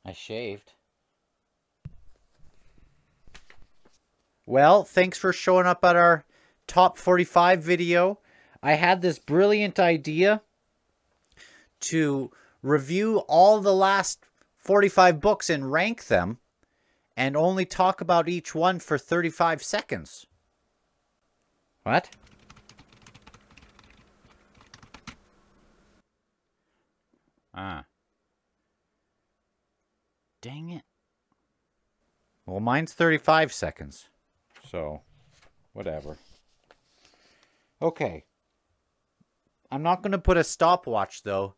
I shaved. Well, thanks for showing up at our top 45 video. I had this brilliant idea to review all the last 45 books and rank them, and only talk about each one for 35 seconds. What? Ah. Dang it. Well, mine's 35 seconds. So, whatever. Okay. I'm not going to put a stopwatch, though,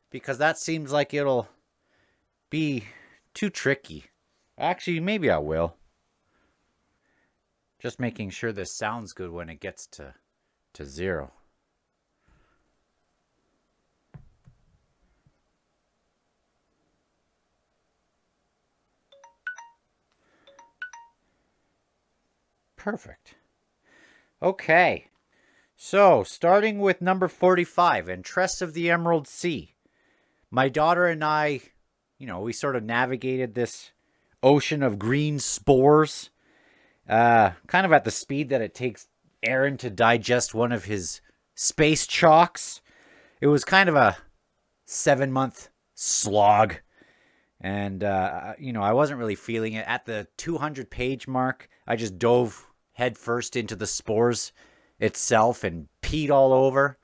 because that seems like it'll be too tricky. Actually, maybe I will. Just making sure this sounds good when it gets to 0. Perfect. Okay. So, starting with number 45, and Tress of the Emerald Sea. My daughter and I, we sort of navigated this ocean of green spores, kind of at the speed that it takes Aaron to digest one of his space chalks. It was kind of a 7-month slog. And, I wasn't really feeling it. At the 200-page mark, I just dove headfirst into the spores itself and peed all over.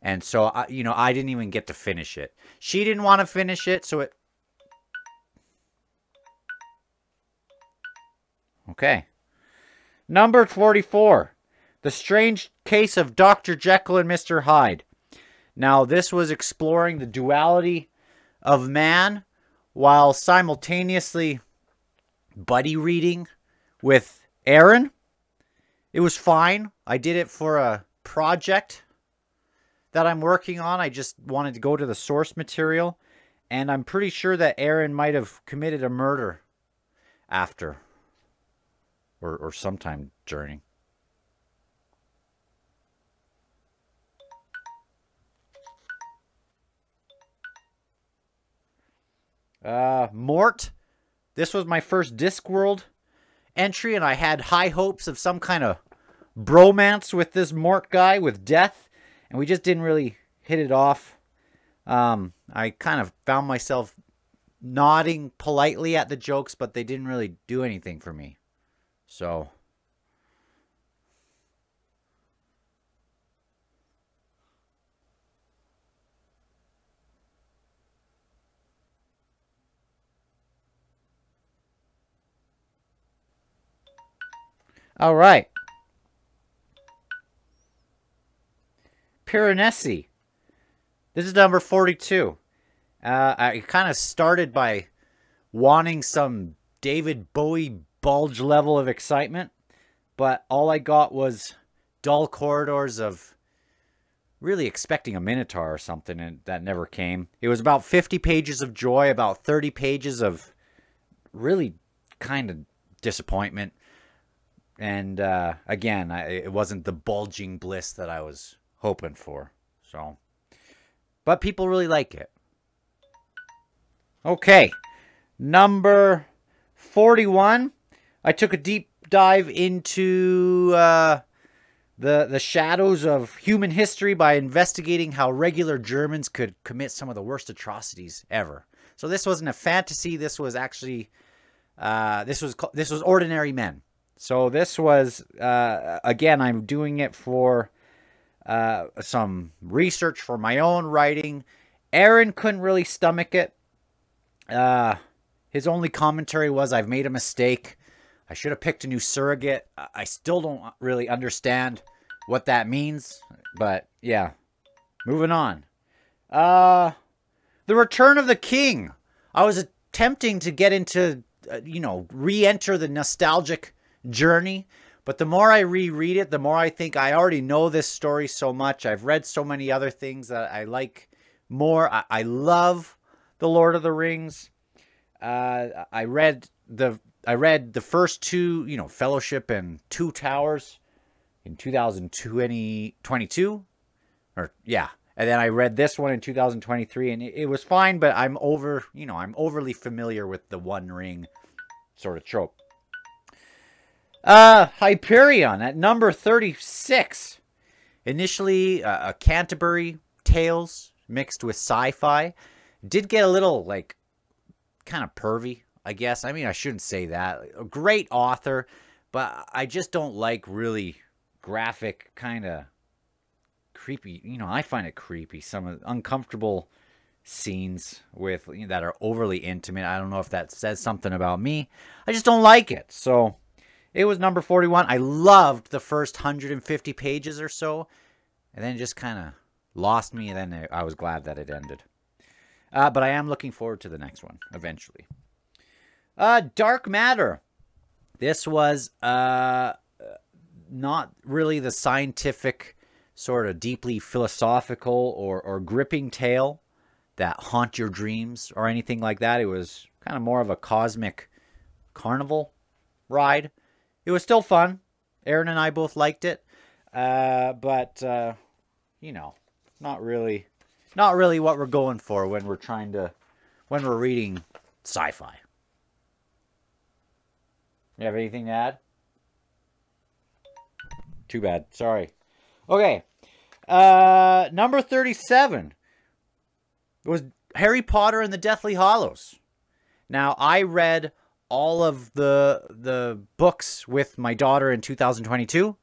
And so, I didn't even get to finish it. She didn't want to finish it, so it... Okay. Number 44. The Strange Case of Dr. Jekyll and Mr. Hyde. Now, this was exploring the duality of man while simultaneously buddy reading with Aaron. It was fine. I did it for a project that I'm working on. I just wanted to go to the source material. And I'm pretty sure that Aaron might have committed a murder after. Or sometime during. Mort. This was my first Discworld entry, and I had high hopes of some kind of bromance with this Mort guy with death, and we just didn't really hit it off. I kind of found myself nodding politely at the jokes, but they didn't really do anything for me. So, all right. Piranesi. This is number 42. I kind of started by wanting some David Bowie bulge level of excitement, but all I got was dull corridors of really expecting a Minotaur or something, and that never came. It was about 50 pages of joy, about 30 pages of really kind of disappointment. And again, it wasn't the bulging bliss that I was hoping for. So, but people really like it. Okay, number 41. I took a deep dive into the shadows of human history by investigating how regular Germans could commit some of the worst atrocities ever. So this wasn't a fantasy. This was actually this was Ordinary Men. So this was again, I'm doing it for some research for my own writing. Aaron couldn't really stomach it. His only commentary was, "I've made a mistake. I should have picked a new surrogate." I still don't really understand what that means, but yeah. Moving on. The Return of the King. I was attempting to get into, re-enter the nostalgic journey, but the more I reread it, the more I think I already know this story so much. I've read so many other things that I like more. I love The Lord of the Rings. I read the first two, Fellowship and Two Towers in 2022. Or yeah. And then I read this one in 2023, and it was fine, but I'm overly familiar with the One Ring sort of trope. Hyperion at number 36. Initially, a Canterbury Tales mixed with sci-fi. Did get a little, like, kind of pervy, I guess. I mean, I shouldn't say that. A great author, but I just don't like really graphic, kind of creepy. I find it creepy. Some of the uncomfortable scenes with that are overly intimate. I don't know if that says something about me. I just don't like it. So it was number 41. I loved the first 150 pages or so, and then it just kind of lost me, and then I was glad that it ended. But I am looking forward to the next one eventually. Dark Matter. This was not really the scientific, sort of deeply philosophical or gripping tale that haunt your dreams or anything like that. It was kind of more of a cosmic carnival ride. It was still fun. Aaron and I both liked it. But not really what we're going for when we're reading sci-fi. You have anything to add? Too bad. Sorry. Okay. Number 37 was Harry Potter and the Deathly Hallows. Now, I read all of the books with my daughter in 2022,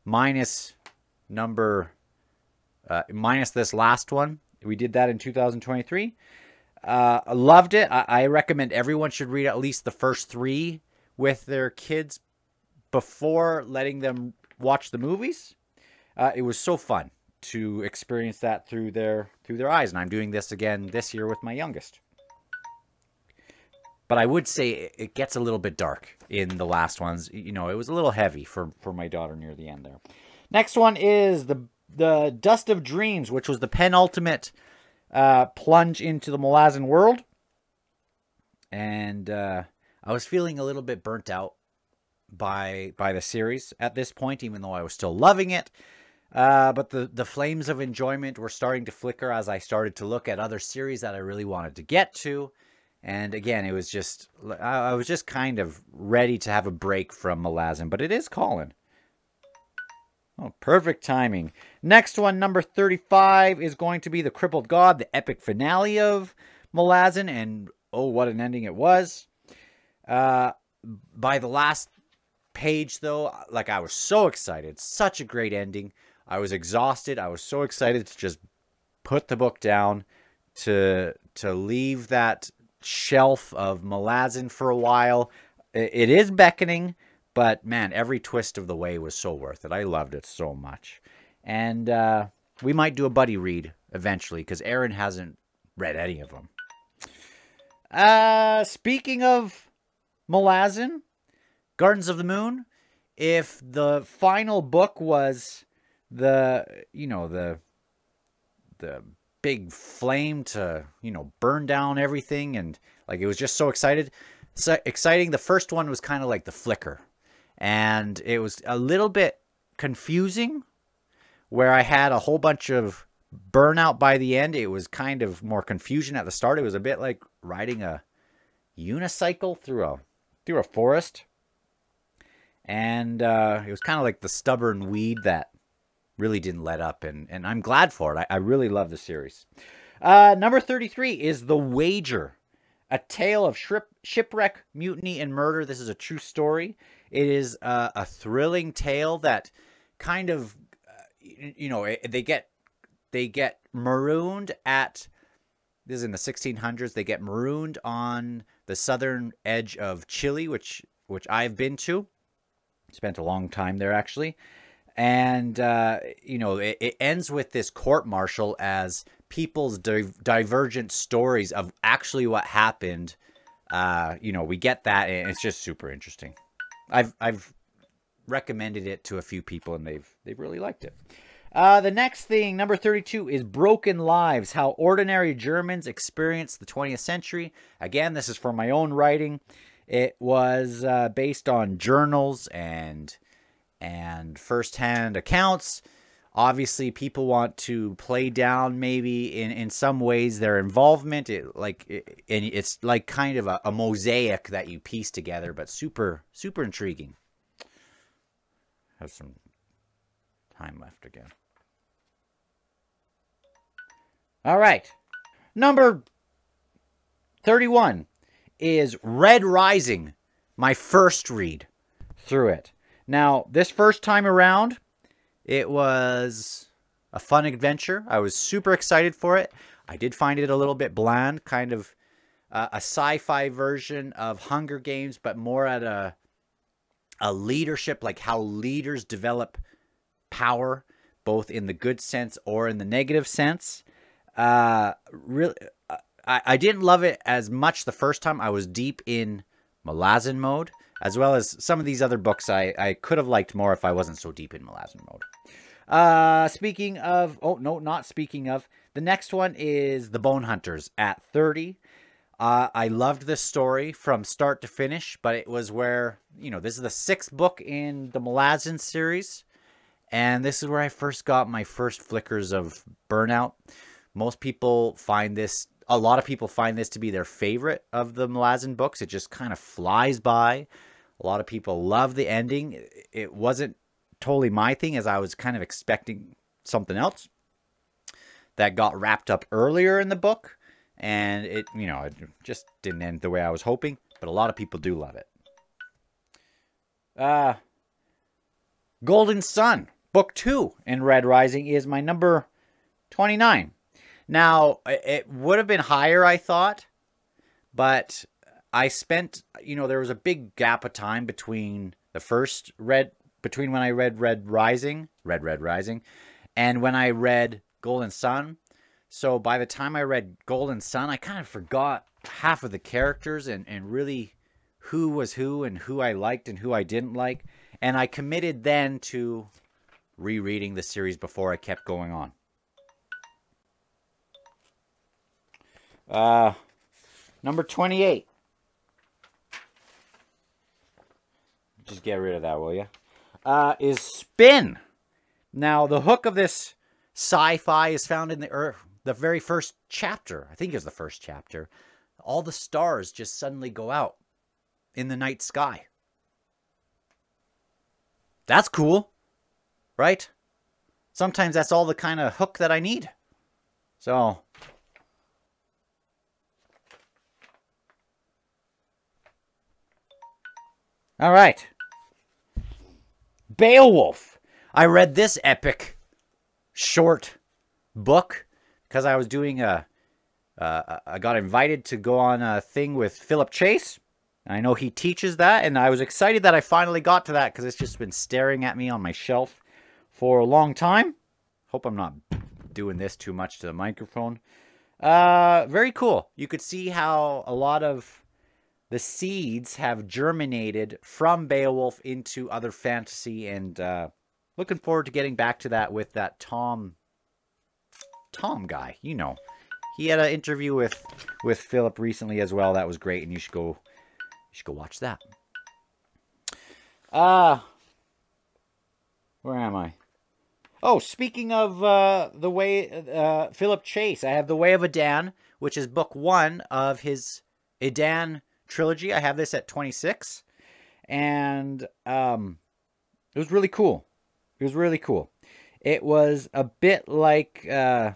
minus this last one. We did that in 2023. I loved it. I recommend everyone should read at least the first 3 with their kids before letting them watch the movies. It was so fun to experience that through their eyes, and I'm doing this again this year with my youngest. But I would say it gets a little bit dark in the last ones. It was a little heavy for my daughter near the end there. Next one is the Dust of Dreams, which was the penultimate plunge into the Malazan world. And I was feeling a little bit burnt out by the series at this point, even though I was still loving it. But the flames of enjoyment were starting to flicker as I started to look at other series that I really wanted to get to. And again, I was just kind of ready to have a break from Malazan, but it is calling. Oh, perfect timing. Next one, number 35, is going to be The Crippled God, the epic finale of Malazan, and oh, what an ending it was. By the last page, though, like, I was so excited. Such a great ending. I was exhausted. I was so excited to just put the book down, to leave that shelf of Malazan for a while. It is beckoning, but man, every twist of the way was so worth it. I loved it so much. And we might do a buddy read eventually, because Aaron hasn't read any of them. Speaking of Malazan, Gardens of the Moon, if the final book was the big flame to, burn down everything, and like, it was just so exciting. The first one was kind of like the flicker, and it was a little bit confusing, where I had a whole bunch of burnout by the end. It was kind of more confusion at the start. It was a bit like riding a unicycle through a forest, and it was kind of like the stubborn weed that really didn't let up, and I'm glad for it. I really love the series. Number 33 is The Wager, a tale of shipwreck, mutiny, and murder. This is a true story. It is a thrilling tale that kind of, they get marooned at, this is in the 1600s, they get marooned on the southern edge of Chile, which I've been to. Spent a long time there, actually. And, it ends with this court-martial as people's divergent stories of actually what happened. We get that, and it's just super interesting. I've recommended it to a few people, and they've really liked it. The next thing, number 32, is Broken Lives, How Ordinary Germans Experienced the 20th Century. Again, this is from my own writing. It was based on journals and first-hand accounts Obviously, people want to play down maybe in some ways their involvement. And it's like kind of a mosaic that you piece together, but super, super intriguing. Have some time left again. All right. Number 31 is Red Rising, my first read through it. Now, this first time around, it was a fun adventure. I was super excited for it. I did find it a little bit bland, kind of a sci-fi version of Hunger Games, but more at a leadership, like how leaders develop power, both in the good sense or in the negative sense. Really, I didn't love it as much the first time. I was deep in Malazan mode, as well as some of these other books I could have liked more if I wasn't so deep in Malazan mode. Speaking of, oh, no, not speaking of, the next one is The Bonehunters at 30. I loved this story from start to finish, but it was where, you know, this is the 6th book in the Malazan series, and this is where I first got my first flickers of burnout. Most people find this, a lot of people find this to be their favorite of the Malazan books. It just kind of flies by. A lot of people love the ending. It wasn't totally my thing, as I was kind of expecting something else that got wrapped up earlier in the book. And it, you know, it just didn't end the way I was hoping. But a lot of people do love it. Golden Sun, book 2 in Red Rising, is my number 29. Now, it would have been higher, I thought, but I spent, you know, there was a big gap of time between the first between when I read Red Rising, and when I read Golden Sun. So by the time I read Golden Sun, I kind of forgot half of the characters and really who was who and who I liked and who I didn't like. And I committed then to rereading the series before I kept going on. Number 28. Just get rid of that, will you? Is Spin. Now, the hook of this sci-fi is found in the very first chapter. I think it was the first chapter. All the stars just suddenly go out in the night sky. That's cool, right? Sometimes that's all the kind of hook that I need. So, all right. Beowulf. I read this epic short book because I was doing I got invited to go on a thing with Philip Chase. I know he teaches that, and I was excited that I finally got to that because it's just been staring at me on my shelf for a long time. Hope I'm not doing this too much to the microphone. Very cool. You could see how a lot of the seeds have germinated from Beowulf into other fantasy, and looking forward to getting back to that with that Tom guy. You know, he had an interview with Philip recently as well. That was great, and you should go watch that. Where am I? Oh, speaking of the way Philip Chase, I have The Way of Edan, which is book 1 of his Edan trilogy. I have this at 26, and it was really cool. It was really cool. It was a bit like oh,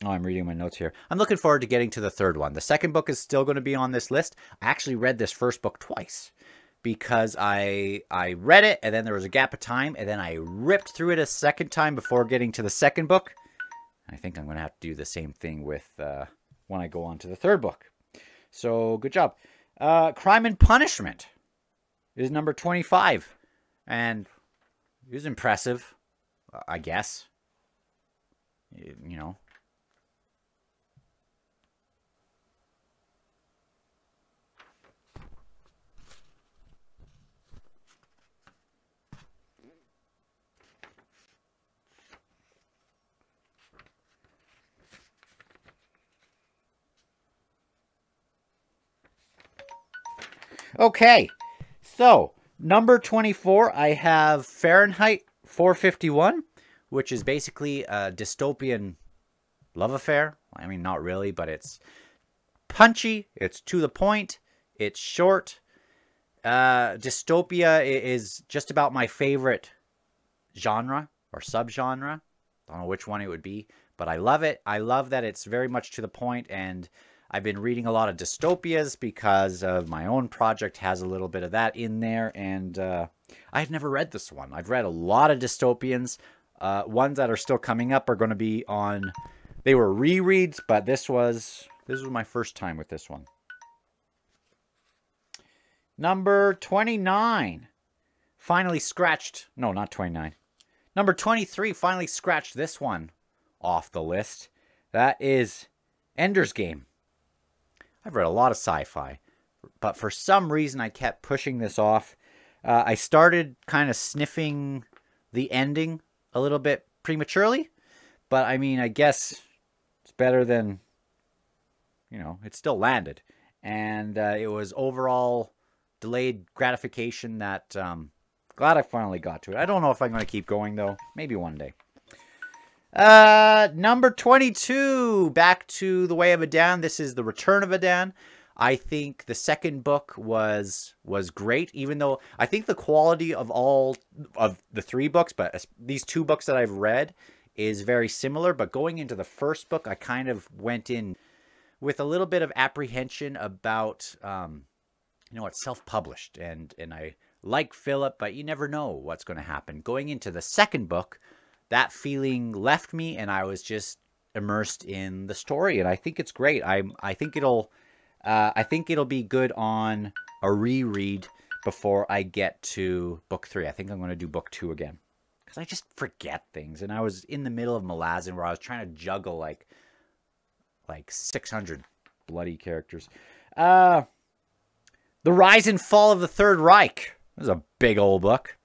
I'm reading my notes here. I'm looking forward to getting to the third one. The second book is still going to be on this list. I actually read this first book twice because I read it, and then there was a gap of time, and then I ripped through it a second time before getting to the second book. I think I'm going to have to do the same thing with when I go on to the third book. So, good job. Crime and Punishment is number 25. And it was impressive, I guess. You know. Okay, so Number 24, I have Fahrenheit 451, which is basically a dystopian love affair. I mean, not really, but it's punchy, it's to the point, it's short. Dystopia is just about my favorite genre or subgenre. Don't know which one it would be, but I love it. I love that it's very much to the point, and I've been reading a lot of dystopias because of my own project has a little bit of that in there, and I had never read this one. I've read a lot of dystopians. Ones that are still coming up are going to be on, they were rereads, but this was my first time with this one. Number 29, finally scratched, no, not 29. Number 23, finally scratched this one off the list. That is Ender's Game. I've read a lot of sci-fi, but for some reason I kept pushing this off. I started kind of sniffing the ending a little bit prematurely, but I mean, I guess it's better than, you know, it still landed. And it was overall delayed gratification that glad I finally got to it. I don't know if I'm going to keep going, though. Maybe one day. Number 22, Back to the Way of Adan. This is The Return of Adan. I think the second book was great, even though I think the quality of all of the three books, but these two books that I've read, is very similar. But going into the first book, I kind of went in with a little bit of apprehension about, you know, it's self-published, and I like Philip, but you never know what's going to happen. Going into the second book, that feeling left me, and I was just immersed in the story, and I think it's great. I think it'll be good on a reread before I get to book 3. I think I'm going to do book 2 again, because I just forget things, and I was in the middle of Malazan where I was trying to juggle like 600 bloody characters. The Rise and Fall of the Third Reich. This is a big old book.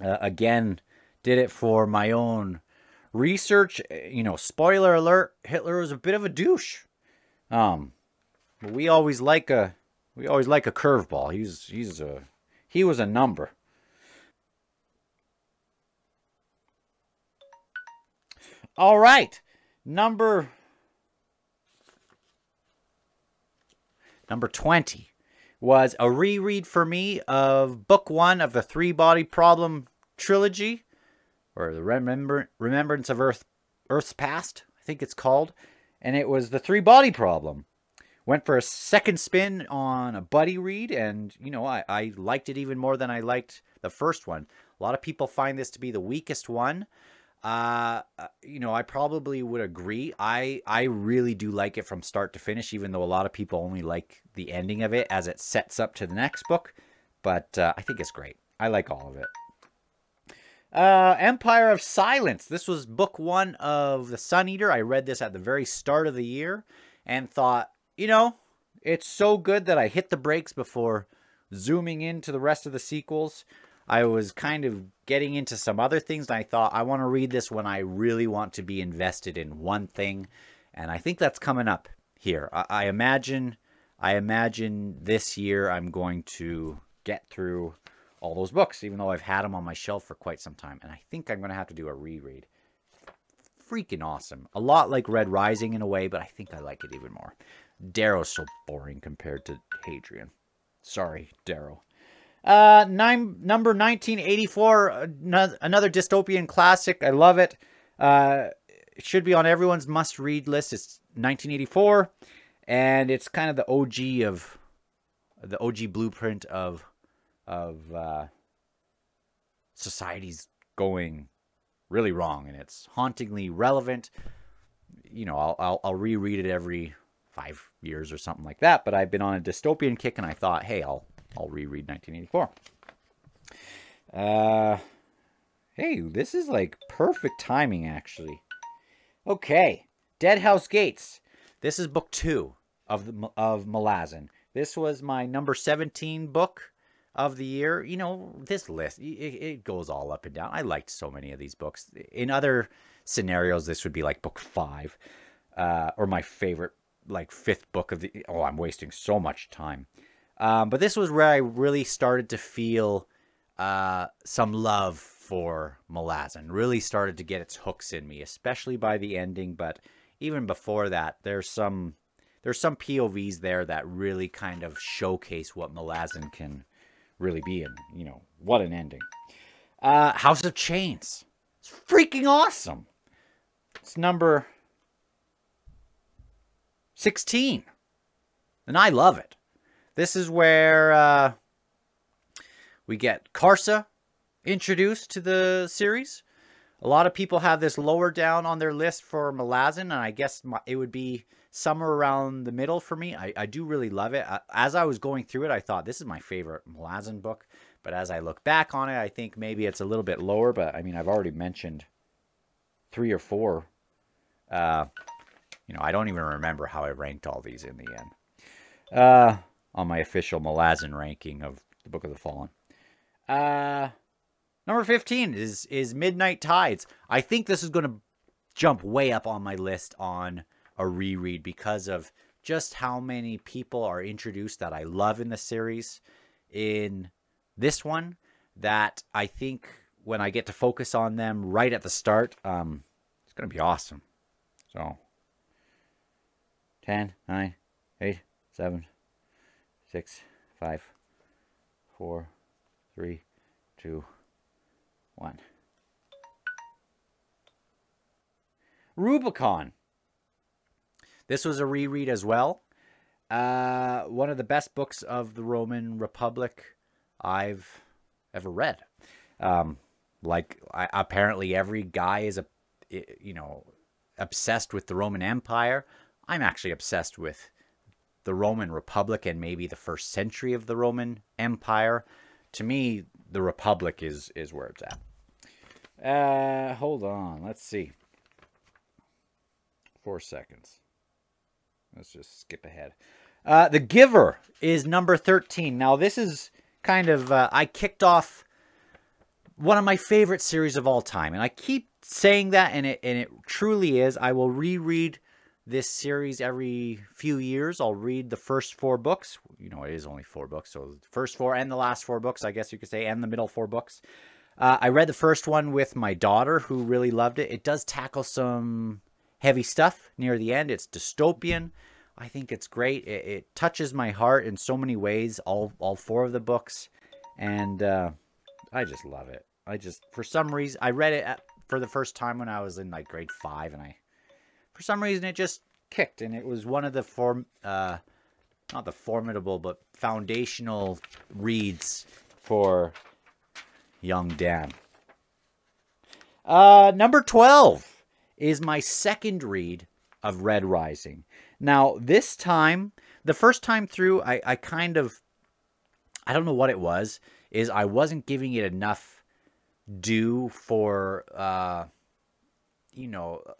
Again, did it for my own research. You know, spoiler alert, Hitler was a bit of a douche. We always like a curveball. He was a number. All right. Number 20 was a reread for me of book 1 of the Three Body Problem trilogy, or the Remembrance of Earth's Past, I think it's called. And it was the Three Body Problem. Went for a second spin on a buddy read, and, you know, I liked it even more than I liked the first one. A lot of people find this to be the weakest one. You know, I probably would agree. I really do like it from start to finish, even though a lot of people only like the ending of it as it sets up to the next book. But I think it's great. I like all of it. Empire of Silence. This was book 1 of The Sun Eater. I read this at the very start of the year and thought, you know, it's so good that I hit the brakes before zooming into the rest of the sequels. I was kind of getting into some other things, and I thought, I want to read this when I really want to be invested in one thing, and I think that's coming up here. I imagine this year I'm going to get through all those books, even though I've had them on my shelf for quite some time, and I think I'm going to have to do a reread. Freaking awesome. A lot like Red Rising in a way, but I think I like it even more. Darrow's so boring compared to Hadrian. Sorry, Darrow. Number 1984, another dystopian classic. I love it. It should be on everyone's must-read list. It's 1984, and it's kind of the OG blueprint of society's going really wrong, and it's hauntingly relevant. You know, I'll reread it every 5 years or something like that, but I've been on a dystopian kick, and I thought, hey, I'll reread 1984. Hey, this is like perfect timing, actually. Okay, Deadhouse Gates. This is book 2 of Malazan. This was my number 17 book of the year. You know, this list, it goes all up and down. I liked so many of these books. In other scenarios, this would be like book 5, or my favorite, like 5th book of the... Oh, I'm wasting so much time. But this was where I really started to feel some love for Malazan. Really started to get its hooks in me, especially by the ending. But even before that, there's some POVs there that really kind of showcase what Malazan can really be. And, you know, what an ending. House of Chains. It's freaking awesome. It's number 16. And I love it. This is where we get Karsa introduced to the series. A lot of people have this lower down on their list for Malazan, and I guess it would be somewhere around the middle for me. I do really love it. As I was going through it, I thought this is my favorite Malazan book. But as I look back on it, I think maybe it's a little bit lower. But, I mean, I've already mentioned 3 or 4. You know, I don't even remember how I ranked all these in the end. On my official Malazan ranking of the Book of the Fallen. Number 15 is Midnight Tides. I think this is going to jump way up on my list on a reread because of just how many people are introduced that I love in the series in this one, that I think when I get to focus on them right at the start, it's going to be awesome. So 10, 9, 8, 7, 6, 5, 4, 3, 2, 1. Rubicon. This was a reread as well. One of the best books of the Roman Republic I've ever read. Apparently every guy is obsessed with the Roman Empire. I'm actually obsessed with the Roman Republic and maybe the first century of the Roman Empire. To me, the Republic is where it's at. Hold on. Let's see. 4 seconds. Let's just skip ahead. The Giver is number 13. Now, this is kind of... I kicked off one of my favorite series of all time. And I keep saying that, and it truly is. I will reread this series every few years. I'll read the first 4 books. You know, it is only 4 books. So the first 4 and the last 4 books, I guess you could say, and the middle 4 books. I read the first one with my daughter, who really loved it. It does tackle some heavy stuff near the end. It's dystopian. I think it's great. It touches my heart in so many ways, all 4 of the books. And I just love it. For some reason, I read it for the first time when I was in like grade 5, and for some reason, it just kicked, and it was one of the not the formidable, but foundational reads for young Dan. Number 12 is my second read of Red Rising. Now, this time, the first time through, I don't know what it was, is I wasn't giving it enough due for...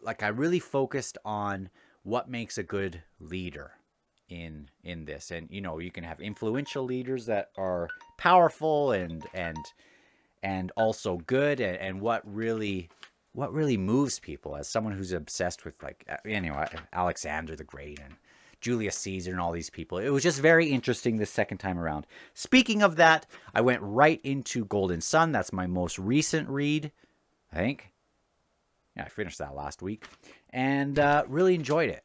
like I really focused on what makes a good leader in this. And, you know, you can have influential leaders that are powerful and also good, and what really moves people as someone who's obsessed with, like, anyway, Alexander the Great and Julius Caesar and all these people. It was just very interesting this second time around. Speaking of that, I went right into Golden Sun. That's my most recent read, I think. Yeah, I finished that last week, and really enjoyed it.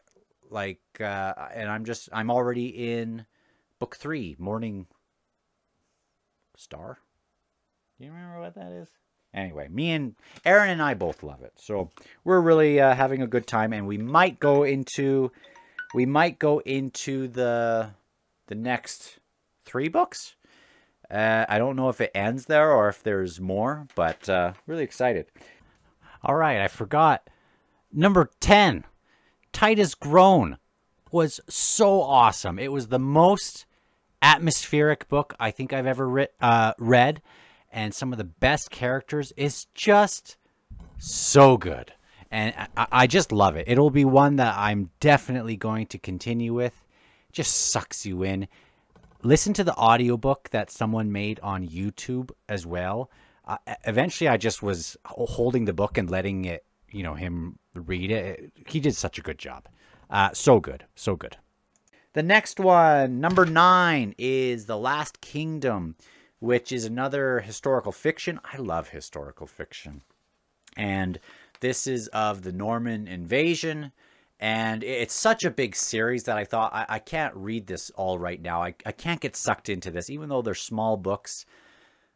Like, and I'm already in book 3, Morning Star. Do you remember what that is? Anyway, me and Aaron and I both love it, so we're really having a good time. And we might go into the next 3 books. I don't know if it ends there or if there's more, but really excited. All right, I forgot. Number 10, Titus Groan, was so awesome. It was the most atmospheric book I think I've ever read, and some of the best characters. It's just so good, and I just love it. It'll be one that I'm definitely going to continue with. It just sucks you in. Listen to the audiobook that someone made on YouTube as well. Eventually, I just was holding the book and letting it, him read it. He did such a good job. So good. So good. The next one, number 9, is The Last Kingdom which is another historical fiction. I love historical fiction. And this is of the Norman invasion. And it's such a big series that I thought I can't read this all right now. I can't get sucked into this, even though they're small books.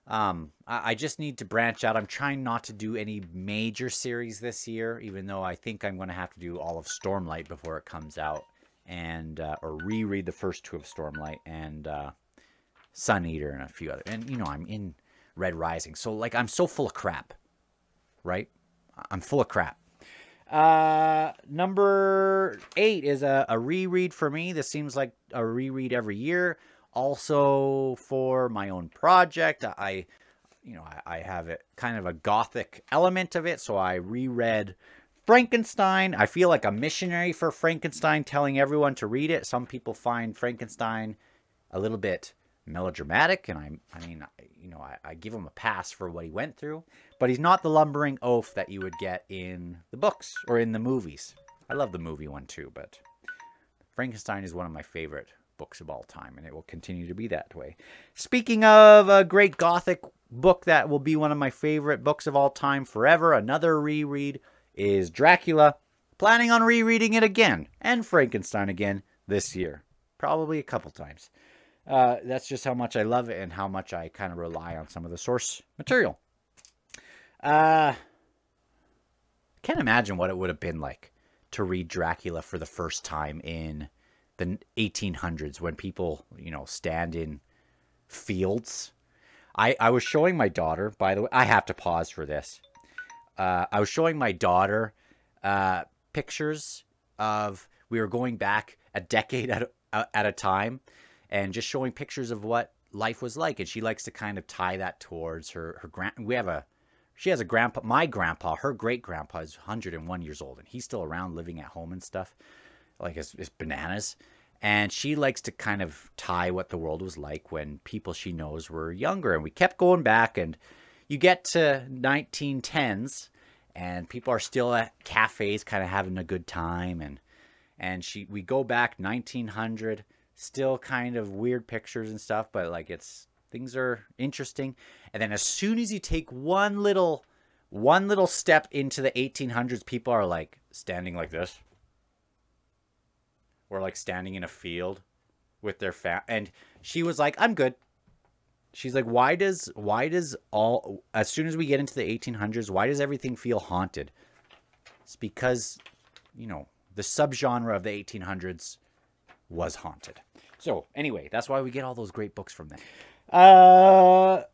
I just need to branch out. I'm trying not to do any major series this year, even though I think I'm going to have to do all of Stormlight before it comes out, and or reread the first 2 of Stormlight and Sun Eater and a few other. And you know, I'm in Red Rising, so like I'm so full of crap, right? I'm full of crap. Number 8 is a reread for me. This seems like a reread every year. Also for my own project, I have it kind of a gothic element of it. So I reread Frankenstein. I feel like a missionary for Frankenstein, telling everyone to read it. Some people find Frankenstein a little bit melodramatic, and I give him a pass for what he went through, but he's not the lumbering oaf that you would get in the books or in the movies. I love the movie one too, but Frankenstein is one of my favorite books of all time, and it will continue to be that way. Speaking of a great gothic book that will be one of my favorite books of all time forever, another reread is Dracula. Planning on rereading it again, and Frankenstein again this year, probably a couple times. That's just how much I love it and how much I kind of rely on some of the source material. Can't imagine what it would have been like to read Dracula for the first time in the 1800s when people, stand in fields. I was showing my daughter, by the way, I have to pause for this. I was showing my daughter pictures of, we were going back a decade at a time, and just showing pictures of what life was like. And she likes to kind of tie that towards her she has a grandpa, my grandpa, her great grandpa is 101 years old, and he's still around living at home and stuff. Like it's bananas. And she likes to kind of tie what the world was like when people she knows were younger. And we kept going back, and you get to 1910s and people are still at cafes kind of having a good time. And we go back 1900, still kind of weird pictures and stuff, but like things are interesting. And then as soon as you take one little step into the 1800s, people are like standing like this, or like standing in a field with their and she was like, I'm good. She's like, why does as soon as we get into the 1800s, why does everything feel haunted? It's because, the subgenre of the 1800s was haunted. So anyway, that's why we get all those great books from that.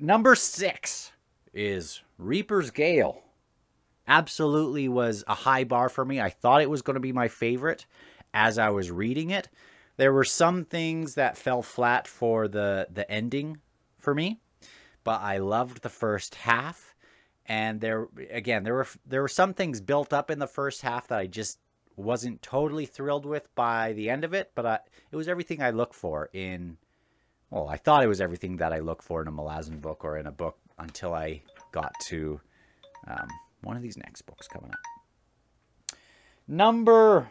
Number 6 is Reaper's Gale. Absolutely was a high bar for me. I thought it was going to be my favorite as I was reading it. There were some things that fell flat for the ending for me, but I loved the first half. And there were some things built up in the first half that I just wasn't totally thrilled with by the end of it, but it was everything I look for I thought it was everything that I look for in a Malazan book or in a book until I got to one of these next books coming up. Number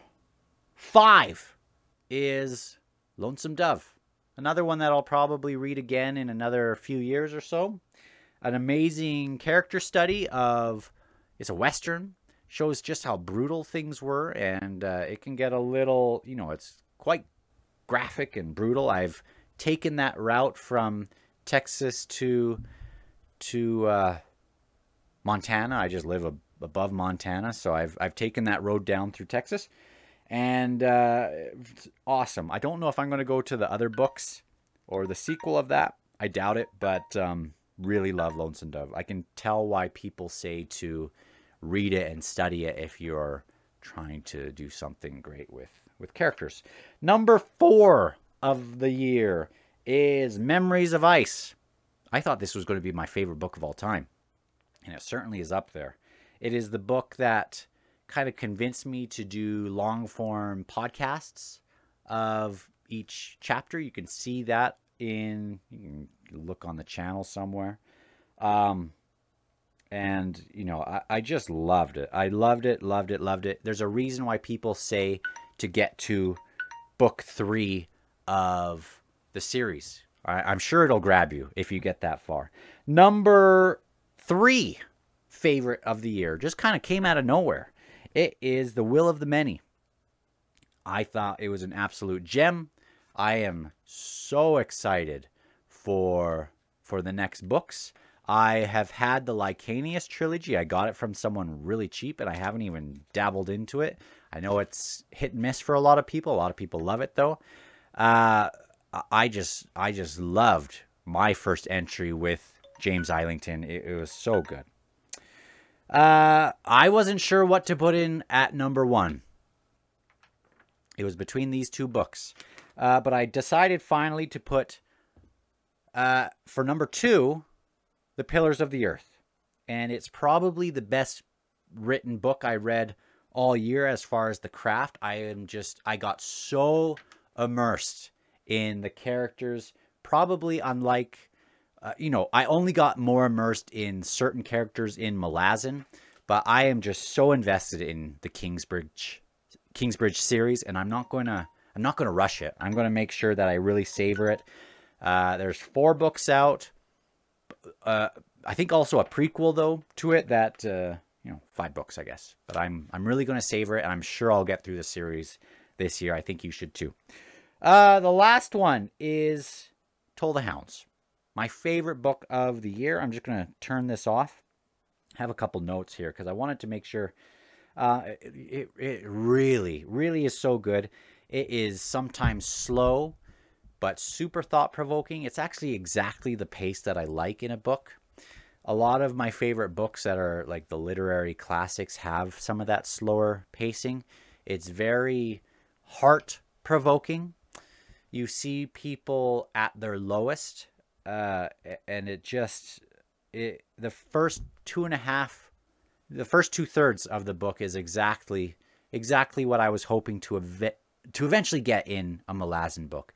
5 is Lonesome Dove. Another one that I'll probably read again in another few years or so. An amazing character study it's a Western, shows just how brutal things were, and it can get a little, it's quite graphic and brutal. I've taken that route from Texas to Montana. I just live above Montana, so I've taken that road down through Texas, and it's awesome. I don't know if I'm going to go to the other books or the sequel of that. I doubt it, but really love Lonesome Dove. I can tell why people say to read it and study it if you're trying to do something great with characters. Number 4 of the year is Memories of Ice. I thought this was going to be my favorite book of all time, and it certainly is up there. It is the book that kind of convinced me to do long-form podcasts of each chapter. You can see that you can look on the channel somewhere. And, I just loved it. I loved it. There's a reason why people say to get to book 3 of the series. I'm sure it'll grab you if you get that far. Number 3 favorite of the year just kind of came out of nowhere. It is The Will of the Many. I thought it was an absolute gem. I am so excited for the next books. I have had the Lycanius trilogy. I got it from someone really cheap, and I haven't even dabbled into it. I know it's hit and miss for a lot of people. A lot of people love it, though. I just loved my first entry with James Islington. It was so good. I wasn't sure what to put in at number 1. It was between these two books. But I decided finally to put, for number 2, The Pillars of the Earth. And it's probably the best written book I read all year as far as the craft. I got so immersed in the characters, probably unlike, I only got more immersed in certain characters in Malazan, but I am just so invested in the Kingsbridge series, and I'm not going to rush it. I'm going to make sure that I really savor it. There's 4 books out. I think also a prequel though to it that 5 books, I guess. But I'm really going to savor it, and I'm sure I'll get through the series this year. I think you should too. The last one is Toll the Hounds. My favorite book of the year. I'm just going to turn this off. I have a couple notes here because I wanted to make sure. It really, really is so good. It is sometimes slow, but super thought-provoking. It's actually exactly the pace that I like in a book. A lot of my favorite books that are like the literary classics have some of that slower pacing. It's very heart-provoking. You see people at their lowest, and the first 2/3 of the book is exactly what I was hoping to eventually get in a Malazan book.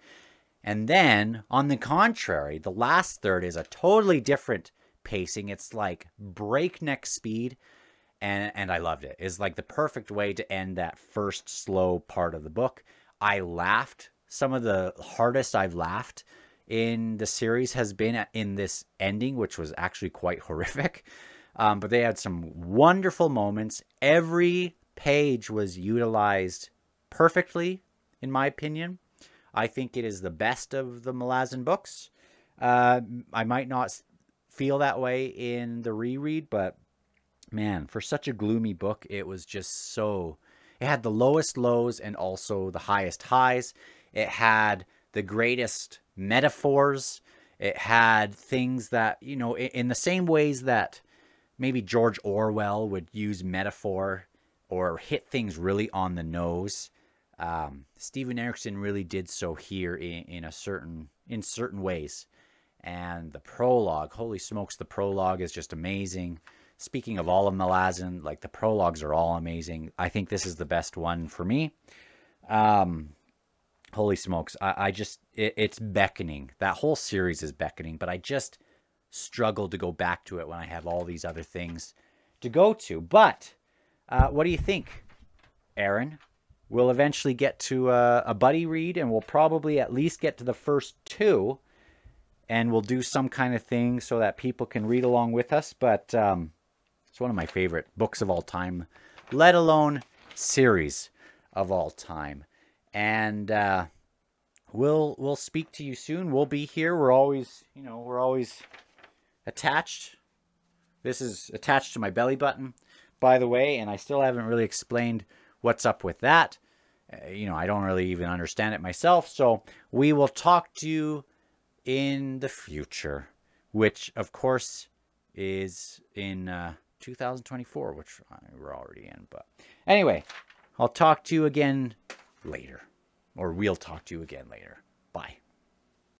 And then, on the contrary, the last third is a totally different pacing. It's like breakneck speed, and I loved it. It's like the perfect way to end that first slow part of the book. I laughed. Some of the hardest I've laughed in the series has been in this ending, which was actually quite horrific. But they had some wonderful moments. Every page was utilized perfectly, in my opinion. I think it is the best of the Malazan books. I might not feel that way in the reread, but man, for such a gloomy book, it was just so... It had the lowest lows and also the highest highs. It had the greatest metaphors. It had things that, in the same ways that maybe George Orwell would use metaphor or hit things really on the nose. Steven Erikson really did so here in certain ways. And the prologue, holy smokes, the prologue is just amazing. Speaking of all of Malazan, like the prologues are all amazing. I think this is the best one for me. Holy smokes, it's beckoning. That whole series is beckoning, but I just struggle to go back to it when I have all these other things to go to. But what do you think, Aaron? We'll eventually get to a buddy read, and we'll probably at least get to the first 2, and we'll do some kind of thing so that people can read along with us. But it's one of my favorite books of all time, let alone series of all time. And we'll speak to you soon. We'll be here. We're always attached. This is attached to my belly button, by the way, and I still haven't really explained what's up with that. I don't really even understand it myself. So we will talk to you in the future, which of course is in 2024, which we're already in. But anyway, I'll talk to you again later, or we'll talk to you again later. Bye.